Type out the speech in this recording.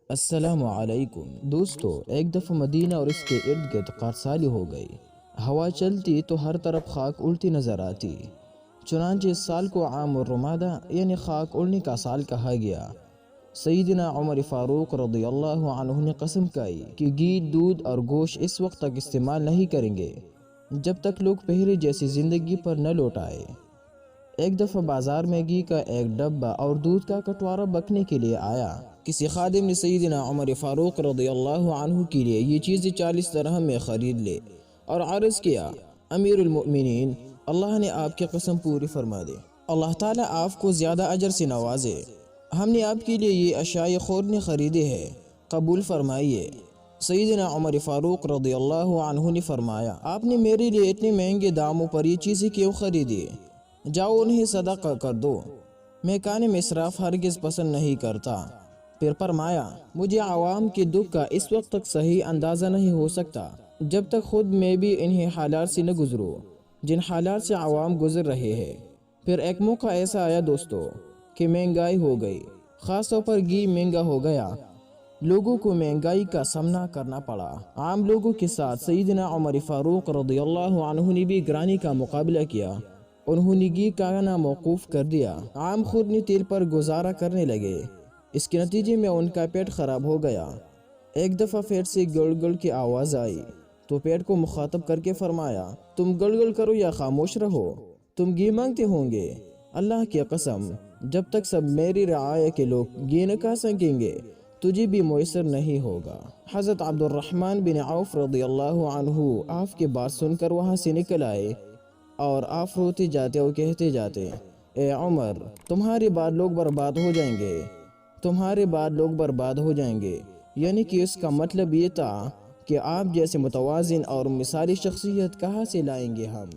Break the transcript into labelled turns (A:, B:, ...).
A: السلام علیکم دوستو، ایک دفعہ مدینہ اور اس کے ارد گرد خاکسالی ہو گئی۔ ہوا چلتی تو ہر طرف خاک اڑتی نظر آتی۔ چنانچہ اس سال کو عام الرمادہ یعنی خاک اڑنے کا سال کہا گیا۔ سیدنا عمر فاروق رضی اللہ عنہ نے قسم کھائی کہ گھی، دودھ اور گوشت اس وقت تک استعمال نہیں کریں گے جب تک لوگ پہلے جیسی زندگی پر نہ لوٹ آئے۔ ایک دفعہ بازار میں گھی کا ایک ڈبہ اور دودھ کا کٹورا بکنے کے لیے آیا۔ کسی خادم نے سیدنا عمر فاروق رضی اللہ عنہ کے لیے یہ چیزیں 40 درہم میں خرید لے اور عرض کیا، امیر المؤمنین، اللہ نے آپ کی قسم پوری فرما دے، اللہ تعالیٰ آپ کو زیادہ اجر سے نوازے، ہم نے آپ کے لیے یہ اشیاء خود نے خریدے ہیں، قبول فرمائیے۔ سیدنا عمر فاروق رضی اللہ عنہ نے فرمایا، آپ نے میرے لیے اتنے مہنگے داموں پر یہ چیزیں کیوں خریدی؟ جاؤ انہیں صدقہ کر دو، میں کھانے میں اسراف ہرگز پسند نہیں کرتا۔ پھر فرمایا، مجھے عوام کے دکھ کا اس وقت تک صحیح اندازہ نہیں ہو سکتا جب تک خود میں بھی انہیں حالات سے نہ گزروں جن حالات سے عوام گزر رہے ہیں۔ پھر ایک موقع ایسا آیا دوستو کہ مہنگائی ہو گئی، خاص طور پر گھی مہنگا ہو گیا، لوگوں کو مہنگائی کا سامنا کرنا پڑا۔ عام لوگوں کے ساتھ سیدنا عمر فاروق رضی اللہ عنہ نے بھی گرانی کا مقابلہ کیا، انہوں نے گھی کھانا موقوف کر دیا، عام خود نے تیل پر گزارا کرنے لگے، اس کے نتیجے میں ان کا پیٹ خراب ہو گیا۔ ایک دفعہ پیٹ سے گڑ گڑ کی آواز آئی تو پیٹ کو مخاطب کر کے فرمایا، تم گڑ گڑ کرو یا خاموش رہو، تم گھی مانگتے ہوں گے، اللہ کی قسم جب تک سب میری رعایا کے لوگ گھی نہ کھا سکیں گے تجھے بھی میسر نہیں ہوگا۔ حضرت عبد الرحمن بن عوف رضی اللہ عنہ آپ کے بات سن کر وہاں سے نکل آئے اور آپ روتے جاتے اور کہتے جاتے، اے عمر، تمہارے بعد لوگ برباد ہو جائیں گے، تمہارے بعد لوگ برباد ہو جائیں گے۔ یعنی کہ اس کا مطلب یہ تھا کہ آپ جیسے متوازن اور مثالی شخصیت کہاں سے لائیں گے ہم۔